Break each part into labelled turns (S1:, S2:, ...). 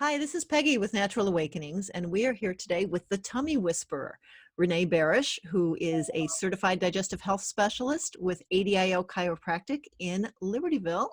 S1: Hi, this is Peggy with Natural Awakenings, and we are here today with the Tummy Whisperer, Renee Barasch, who is a certified digestive health specialist with ADIO Chiropractic in Libertyville.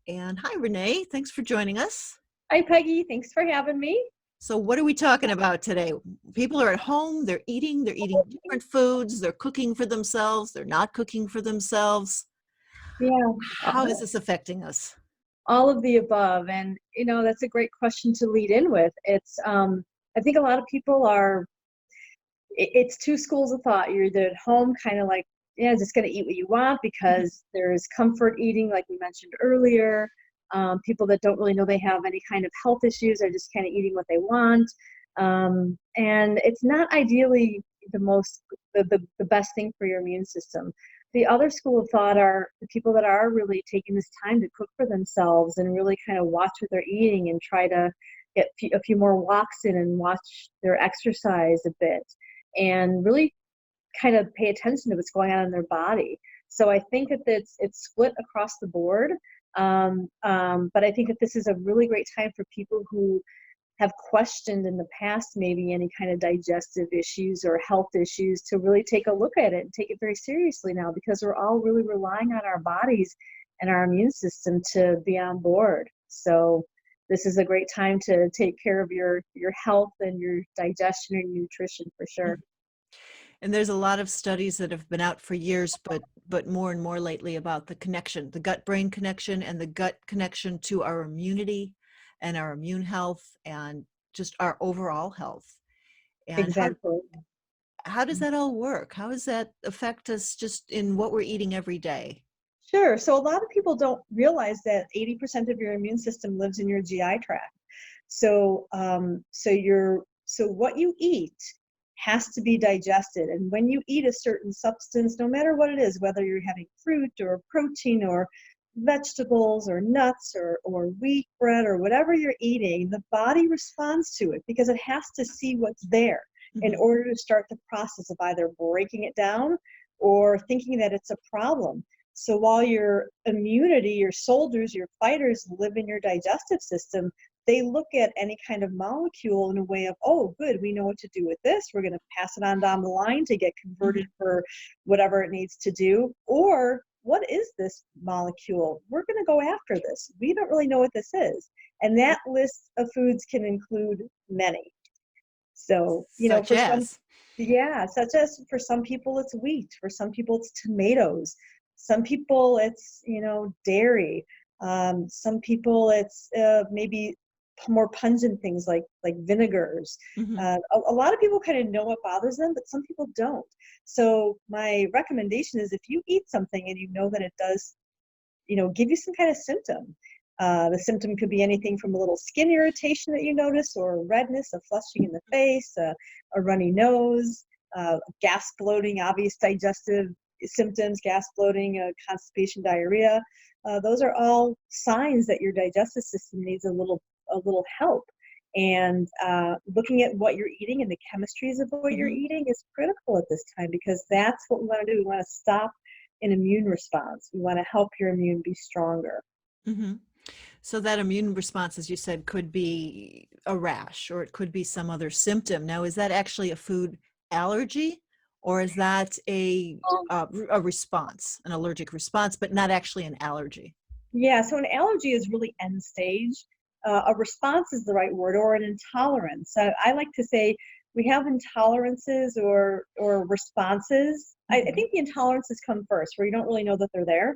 S1: And hi, Renee. Thanks for joining us.
S2: Hi, Peggy. Thanks for having me.
S1: So, what are we talking about today? People are at home, they're eating different foods, they're cooking for themselves, they're not cooking for themselves.
S2: Yeah,
S1: How is this affecting us?
S2: all of the above. And, that's a great question to lead in with. I think a lot of people it's two schools of thought. You're either at home, kind of like, yeah, just going to eat what you want because there's comfort eating, like we mentioned earlier. People that don't really know they have any kind of health issues are just kind of eating what they want. And it's not ideally the best thing for your immune system. The other school of thought are the people that are really taking this time to cook for themselves and really kind of watch what they're eating and try to get a few more walks in and watch their exercise a bit and really kind of pay attention to what's going on in their body. So I think that it's split across the board. But I think that this is a really great time for people who have questioned in the past maybe any kind of digestive issues or health issues to really take a look at it and take it very seriously now, because we're all really relying on our bodies and our immune system to be on board. So this is a great time to take care of your health and your digestion and nutrition for sure.
S1: And there's a lot of studies that have been out for years, but more and more lately about the connection, the gut-brain connection and the gut connection to our immunity and our immune health and just our overall health. And
S2: Exactly.
S1: how does that all work? How does that affect us just in what we're eating every day?
S2: Sure. So a lot of people don't realize that 80% of your immune system lives in your GI tract. So what you eat has to be digested. And when you eat a certain substance, no matter what it is, whether you're having fruit or protein or vegetables or nuts or wheat bread or whatever you're eating, the body responds to it because it has to see what's there in order to start the process of either breaking it down or thinking that it's a problem. So while your immunity, your soldiers, your fighters live in your digestive system, they look at any kind of molecule in a way of, oh, good, we know what to do with this. We're going to pass it on down the line to get converted for whatever it needs to do. Or what is this molecule? We're going to go after this. We don't really know what this is. And that list of foods can include many. So,
S1: Such as?
S2: such as for some people it's wheat, for some people it's tomatoes, some people it's, dairy, some people it's maybe more pungent things like vinegars. A lot of people kind of know what bothers them, but some people don't. So my recommendation is if you eat something and you know that it does, give you some kind of symptom. The symptom could be anything from a little skin irritation that you notice, or redness, a flushing in the face, a runny nose, gas, bloating, obvious digestive symptoms, gas, bloating, constipation, diarrhea. Those are all signs that your digestive system needs a little help. And looking at what you're eating and the chemistries of what you're eating is critical at this time, because that's what we want to do. We want to stop an immune response. We want to help your immune be stronger.
S1: So that immune response, as you said, could be a rash or it could be some other symptom. Now, is that actually a food allergy, or is that a response, an allergic response, but not actually an allergy?
S2: Yeah, so an allergy is really end stage. A response is the right word, or an intolerance. I like to say we have intolerances or responses. I think the intolerances come first, where you don't really know that they're there.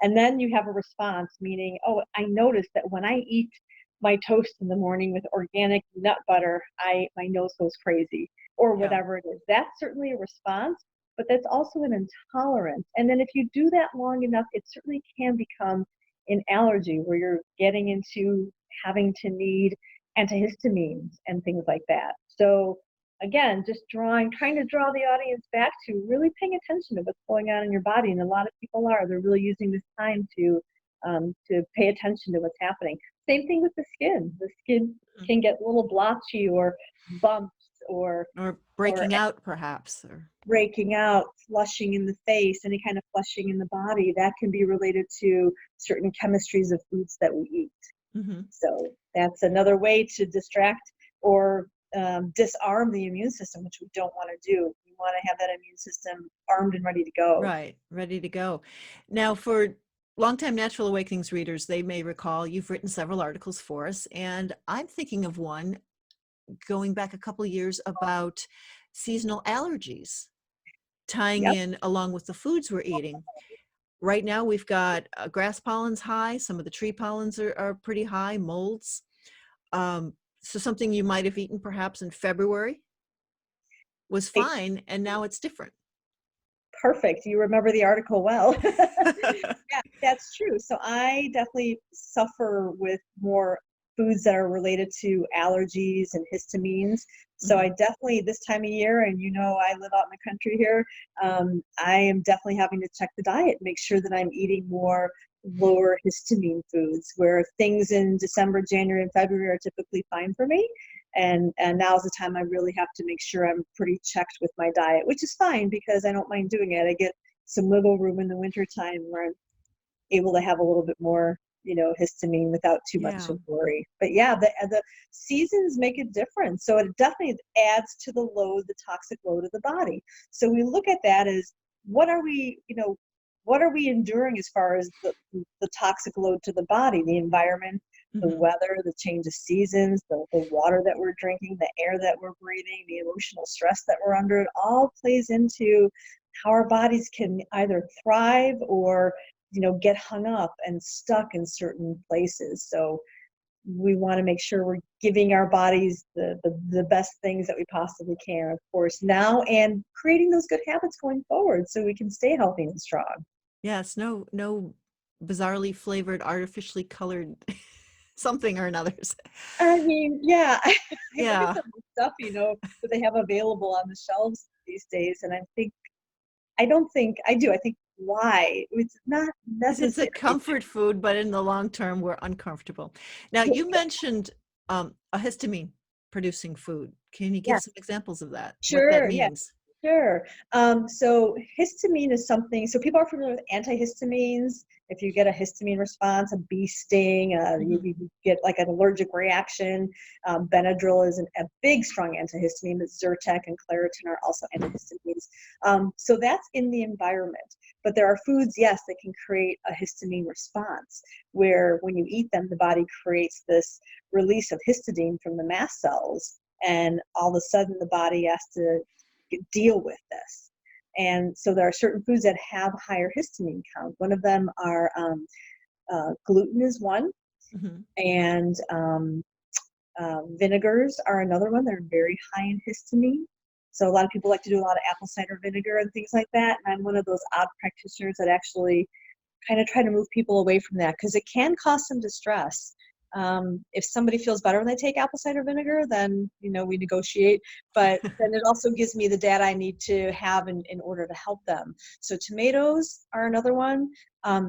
S2: And then you have a response, meaning, oh, I noticed that when I eat my toast in the morning with organic nut butter, my nose goes crazy, or
S1: Yeah.
S2: whatever it is. That's certainly a response, but that's also an intolerance. And then if you do that long enough, it certainly can become an allergy, where you're getting into having to need antihistamines and things like that. So again, just trying to draw the audience back to really paying attention to what's going on in your body. And a lot of people they're really using this time to pay attention to what's happening. Same thing with the skin. The skin can get a little blotchy or bumps or
S1: breaking out, perhaps.
S2: breaking out, flushing in the face, any kind of flushing in the body. That can be related to certain chemistries of foods that we eat.
S1: Mhm.
S2: So that's another way to distract or disarm the immune system, which we don't want to do. We want to have that immune system armed and ready to go.
S1: Right, ready to go. Now, for longtime Natural Awakenings readers, they may recall you've written several articles for us, and I'm thinking of one going back a couple years about seasonal allergies, tying
S2: Yep,
S1: in along with the foods we're eating. Right now, we've got grass pollen's high, some of the tree pollens are pretty high, molds. So something you might have eaten perhaps in February was
S2: right.
S1: fine, and now it's different.
S2: Perfect. You remember the article well. Yeah, that's true. So I definitely suffer with more foods that are related to allergies and histamines. So I
S1: Mhm.
S2: definitely, this time of year, and I live out in the country here, I am definitely having to check the diet, make sure that I'm eating more lower histamine foods, where things in December, January, and February are typically fine for me. And now's the time I really have to make sure I'm pretty checked with my diet, which is fine because I don't mind doing it. I get some wiggle room in the wintertime where I'm able to have a little bit more, histamine without too much
S1: Yeah.
S2: of worry. But yeah, the seasons make a difference. So it definitely adds to the load, the toxic load of the body. So we look at that as what are we, what are we enduring as far as the toxic load to the body, the environment, the
S1: Mhm.
S2: weather, the change of seasons, the water that we're drinking, the air that we're breathing, the emotional stress that we're under, it all plays into how our bodies can either thrive or get hung up and stuck in certain places. So we want to make sure we're giving our bodies the best things that we possibly can, of course, now, and creating those good habits going forward so we can stay healthy and strong.
S1: Yes, no bizarrely flavored, artificially colored something or another's.
S2: I mean, yeah, I look at
S1: Yeah.
S2: some of the stuff, that they have available on the shelves these days, and I don't think I do. I think why? It's not
S1: 'Cause it's a
S2: necessary.
S1: comfort food, but in the long term, we're uncomfortable. Now, you mentioned, a histamine producing food. Can you give
S2: Yeah,
S1: some examples of that? What that
S2: sure. Yeah.
S1: means?
S2: Sure. So histamine is something, so people are familiar with antihistamines. If you get a histamine response, a bee sting,
S1: Mhm.
S2: you get like an allergic reaction. Benadryl is a big, strong antihistamine, but Zyrtec and Claritin are also antihistamines. So that's in the environment. But there are foods, yes, that can create a histamine response, where when you eat them, the body creates this release of histidine from the mast cells. And all of a sudden, the body has to deal with this. And so there are certain foods that have higher histamine count. One of them are gluten is one,
S1: Mhm.
S2: and vinegars are another one. They're very high in histamine. So a lot of people like to do a lot of apple cider vinegar and things like that. And I'm one of those odd practitioners that actually kind of try to move people away from that because it can cause some distress. If somebody feels better when they take apple cider vinegar, then we negotiate. But then it also gives me the data I need to have in order to help them. So tomatoes are another one.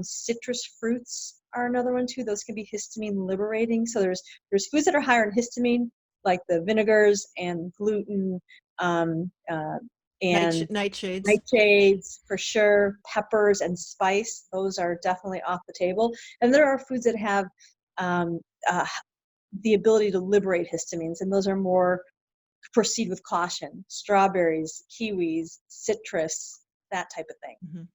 S2: Citrus fruits are another one too. Those can be histamine liberating. So there's foods that are higher in histamine, like the vinegars and gluten, um, uh, and
S1: Nightshades.
S2: nightshades for sure, peppers and spice, those are definitely off the table. And there are foods that have um, uh, the ability to liberate histamines, and those are more proceed with caution. Strawberries, kiwis, citrus, that type of thing.
S1: Mhm.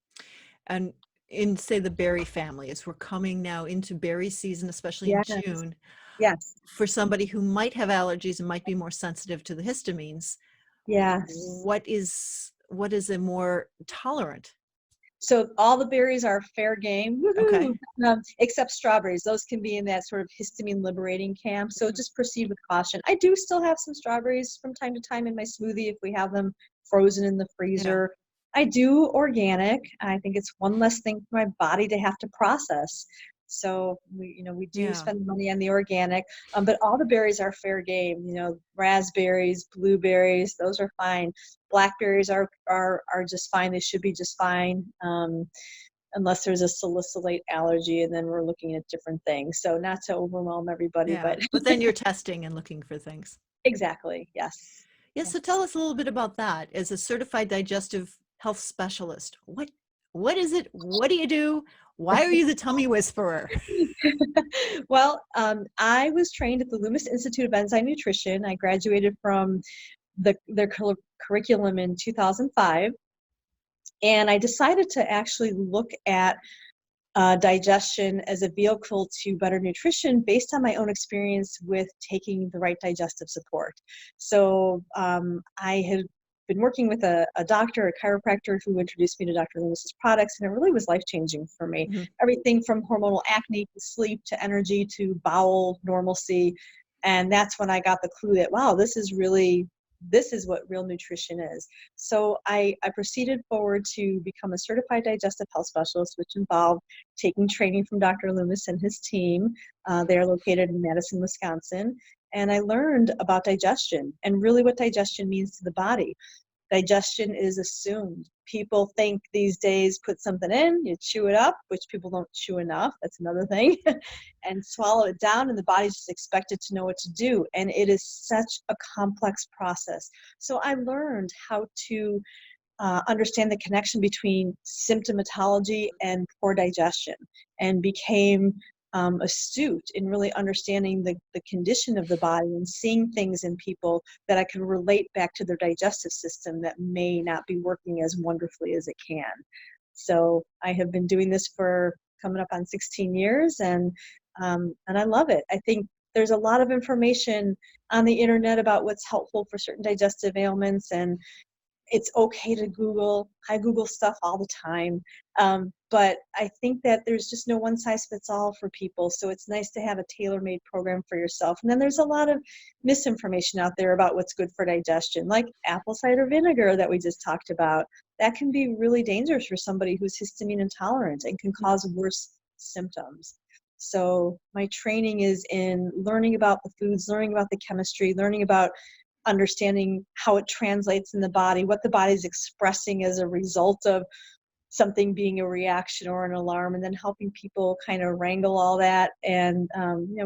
S1: And in, say, the berry family, as we're coming now into berry season, especially in
S2: Yes,
S1: June,
S2: yes,
S1: for somebody who might have allergies and might be more sensitive to the histamines,
S2: yes.
S1: what is a more tolerant?
S2: So all the berries are fair game, woohoo!
S1: Okay.
S2: Except strawberries. Those can be in that sort of histamine liberating camp. So
S1: Mhm.
S2: just proceed with caution. I do still have some strawberries from time to time in my smoothie if we have them frozen in the
S1: Yeah.
S2: freezer. I do organic. I think it's one less thing for my body to have to process. So we do
S1: Yeah.
S2: spend money on the organic, but all the berries are fair game. Raspberries, blueberries, those are fine. Blackberries are just fine. They should be just fine, unless there's a salicylate allergy, and then we're looking at different things. So not to overwhelm everybody,
S1: Yeah.
S2: but
S1: But then you're testing and looking for things.
S2: exactly, yes,
S1: Yeah, so
S2: yes.
S1: tell us a little bit about that. As a certified digestive health specialist, what is it? What do you do? Why are you the tummy whisperer?
S2: Well, I was trained at the Loomis Institute of Enzyme Nutrition. I graduated from their curriculum in 2005, and I decided to actually look at digestion as a vehicle to better nutrition based on my own experience with taking the right digestive support. So I had been working with a doctor, a chiropractor, who introduced me to Dr. Loomis's products, and it really was life-changing for me.
S1: Mhm.
S2: Everything from hormonal acne to sleep to energy to bowel normalcy. And that's when I got the clue that, wow, this is what real nutrition is. So I proceeded forward to become a certified digestive health specialist, which involved taking training from Dr. Loomis and his team. They are located in Madison, Wisconsin. And I learned about digestion and really what digestion means to the body. Digestion is assumed. People think these days, put something in, you chew it up, which people don't chew enough. That's another thing. And swallow it down, and the body's just expected to know what to do. And it is such a complex process. So I learned how to understand the connection between symptomatology and poor digestion, and became astute in really understanding the condition of the body and seeing things in people that I can relate back to their digestive system that may not be working as wonderfully as it can. So I have been doing this for coming up on 16 years, and I love it. I think there's a lot of information on the internet about what's helpful for certain digestive ailments, and it's okay to Google. I Google stuff all the time. But I think that there's just no one size fits all for people. So it's nice to have a tailor-made program for yourself. And then there's a lot of misinformation out there about what's good for digestion, like apple cider vinegar that we just talked about. That can be really dangerous for somebody who's histamine intolerant and can cause worse symptoms. So my training is in learning about the foods, learning about the chemistry, learning about understanding how it translates in the body, what the body's expressing as a result of something being a reaction or an alarm, and then helping people kind of wrangle all that and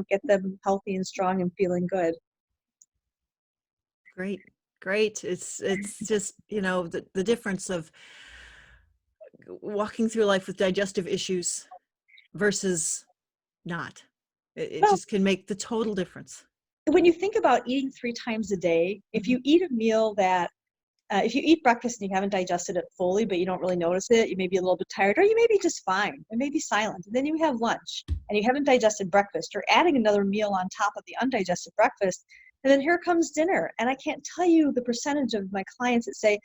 S2: get them healthy and strong and feeling good.
S1: Great. Great. It's just, the difference of walking through life with digestive issues versus not. It
S2: Well,
S1: just can make the total difference.
S2: when you think about eating 3 times a day, if you eat a meal that if you eat breakfast and you haven't digested it fully, but you don't really notice it, you may be a little bit tired, or you may be just fine. It may be silent. And then you have lunch and you haven't digested breakfast, or adding another meal on top of the undigested breakfast. And then here comes dinner. And I can't tell you the percentage of my clients that say,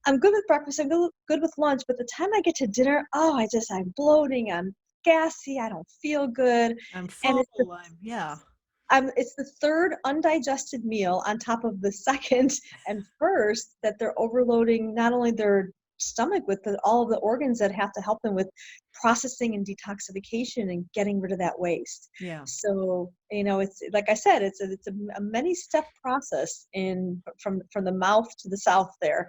S2: I'm good with breakfast, I'm good with lunch, but the time I get to dinner, I'm bloating, I'm gassy, I don't feel good.
S1: I'm
S2: And
S1: full. Yeah.
S2: it's the third undigested meal on top of the second and first that they're overloading not only their stomach with, but all of the organs that have to help them with processing and detoxification and getting rid of that waste.
S1: Yeah.
S2: So, it's like I said, it's a many step process from the mouth to the south there.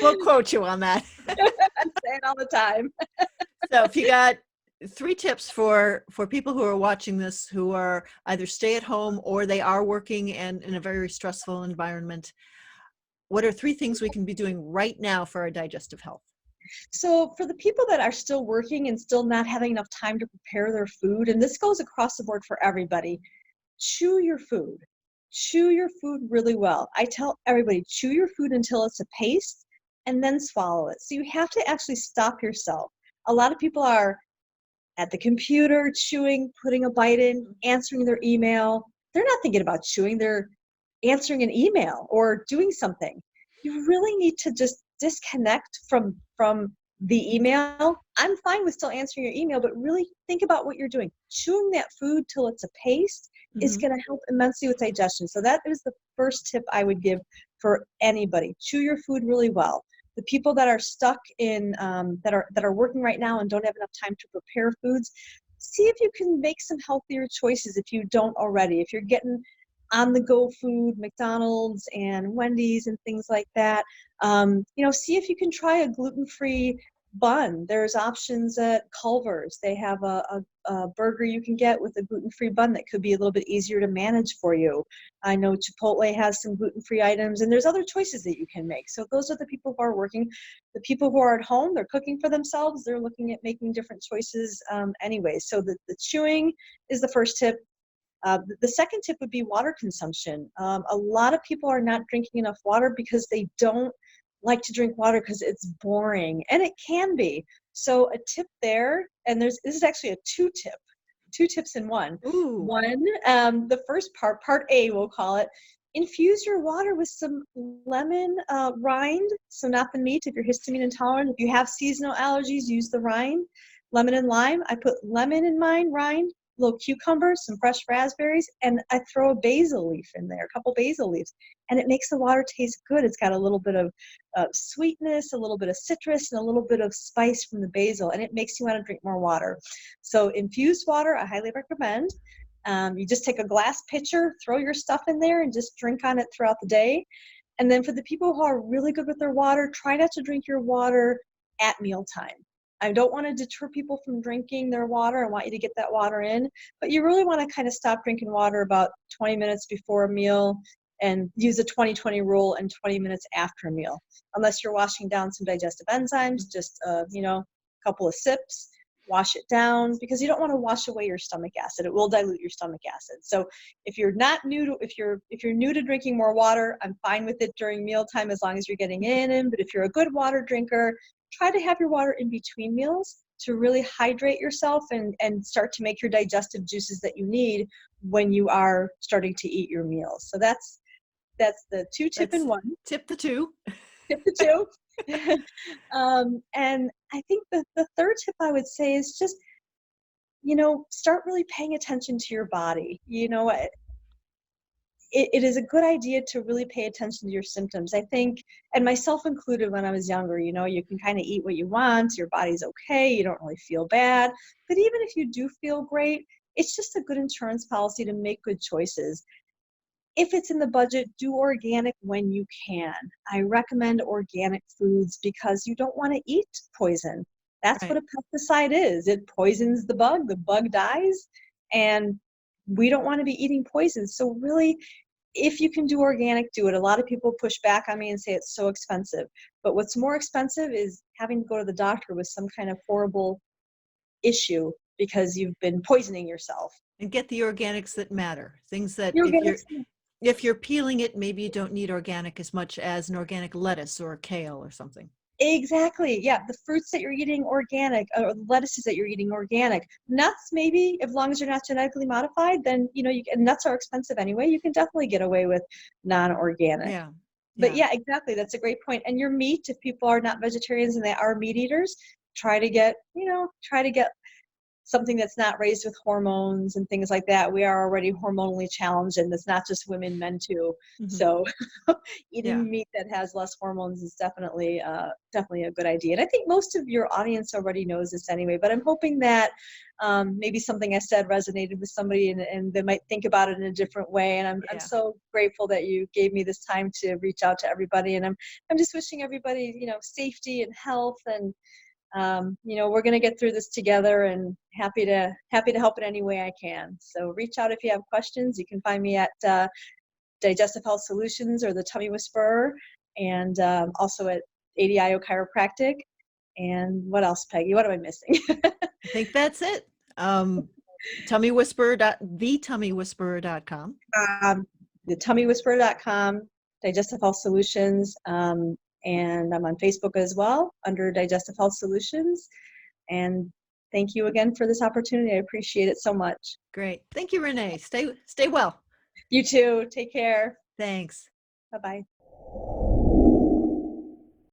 S1: We'll quote you on that.
S2: I say it all the time.
S1: So if you got 3 tips for people who are watching this, who are either stay at home or they are working and in a very stressful environment, what are 3 things we can be doing right now for our digestive health?
S2: So for the people that are still working and still not having enough time to prepare their food, and this goes across the board for everybody, chew your food. Chew your food really well. I tell everybody, chew your food until it's a paste and then swallow it. So you have to actually stop yourself. A lot of people are at the computer chewing, putting a bite in, answering their email. They're not thinking about chewing, they're answering an email or doing something. You really need to just disconnect from the email. I'm fine with still answering your email, but really think about what you're doing. Chewing that food till it's a paste is going to help immensely with digestion. So that is the first tip I would give for anybody. Chew your food really well. The people that are stuck in that are working right now and don't have enough time to prepare foods, see if you can make some healthier choices if you don't already. If you're getting on the go food, McDonald's and Wendy's and things like that, see if you can try a gluten-free bun. There's options at Culver's. They have a burger you can get with a gluten-free bun that could be a little bit easier to manage for you. I know Chipotle has some gluten-free items, and there's other choices that you can make. So those are the people who are working. The people who are at home, they're cooking for themselves. They're looking at making different choices anyway. So the chewing is the first tip. The second tip would be water consumption. A lot of people are not drinking enough water because they don't like to drink water because it's boring, and it can be. So a tip there, and this is actually a two tips in one.
S1: Ooh.
S2: One, the first part A, we'll call it, infuse your water with some lemon rind, so not the meat if you're histamine intolerant. If you have seasonal allergies, use the rind. Lemon and lime, I put lemon in mine, rind, little cucumbers, some fresh raspberries, and I throw a basil leaf in there, a couple basil leaves, and it makes the water taste good. It's got a little bit of sweetness, a little bit of citrus, and a little bit of spice from the basil, and it makes you want to drink more water. So infused water, I highly recommend. You just take a glass pitcher, throw your stuff in there, and just drink on it throughout the day. And then for the people who are really good with their water, try not to drink your water at mealtime. I don't want to deter people from drinking their water. I want you to get that water in, but you really want to kind of stop drinking water about 20 minutes before a meal and use a 20-20 rule and 20 minutes after a meal. Unless you're washing down some digestive enzymes, just a couple of sips, wash it down, because you don't want to wash away your stomach acid. It will dilute your stomach acid. So if you're new to drinking more water, I'm fine with it during mealtime as long as you're getting in. But if you're a good water drinker, try to have your water in between meals to really hydrate yourself and start to make your digestive juices that you need when you are starting to eat your meals. So that's the tip in one.
S1: Tip the two.
S2: Tip the two. And I think the third tip I would say is just, start really paying attention to your body. It is a good idea to really pay attention to your symptoms. I think, and myself included when I was younger, you can kind of eat what you want, your body's okay, you don't really feel bad. But even if you do feel great, it's just a good insurance policy to make good choices. If it's in the budget, do organic when you can. I recommend organic foods because you don't want to eat poison. That's
S1: Right.
S2: what a pesticide is. It poisons the bug dies, and we don't want to be eating poison. So really, if you can do organic, do it. A lot of people push back on me and say it's so expensive. But what's more expensive is having to go to the doctor with some kind of horrible issue because you've been poisoning yourself.
S1: And get the organics that matter. Things that
S2: The
S1: if you're peeling it, maybe you don't need organic as much as an organic lettuce or kale or something.
S2: Exactly. Yeah. The fruits that you're eating organic, or the lettuces that you're eating organic. Nuts, maybe, as long as you're not genetically modified, then, nuts are expensive anyway. You can definitely get away with non-organic.
S1: Yeah.
S2: But yeah, exactly. That's a great point. And your meat, if people are not vegetarians and they are meat eaters, try to get something that's not raised with hormones and things like that. We are already hormonally challenged, and it's not just women, men too.
S1: Mm-hmm.
S2: So eating meat that has less hormones is definitely a good idea. And I think most of your audience already knows this anyway, but I'm hoping that maybe something I said resonated with somebody and they might think about it in a different way. And I'm so grateful that you gave me this time to reach out to everybody. And I'm just wishing everybody, safety and health, and we're going to get through this together, and happy to help in any way I can. So reach out if you have questions. You can find me at Digestive Health Solutions or the Tummy Whisperer, and also at ADIO Chiropractic. And what else, Peggy? What am I missing?
S1: I think that's it. TummyWhisperer.com.
S2: TheTummyWhisperer.com, Digestive Health Solutions. And I'm on Facebook as well under Digestive Health Solutions. And thank you again for this opportunity. I appreciate it so much.
S1: Great. Thank you, Renee. Stay well.
S2: You too. Take care.
S1: Thanks.
S2: Bye-bye.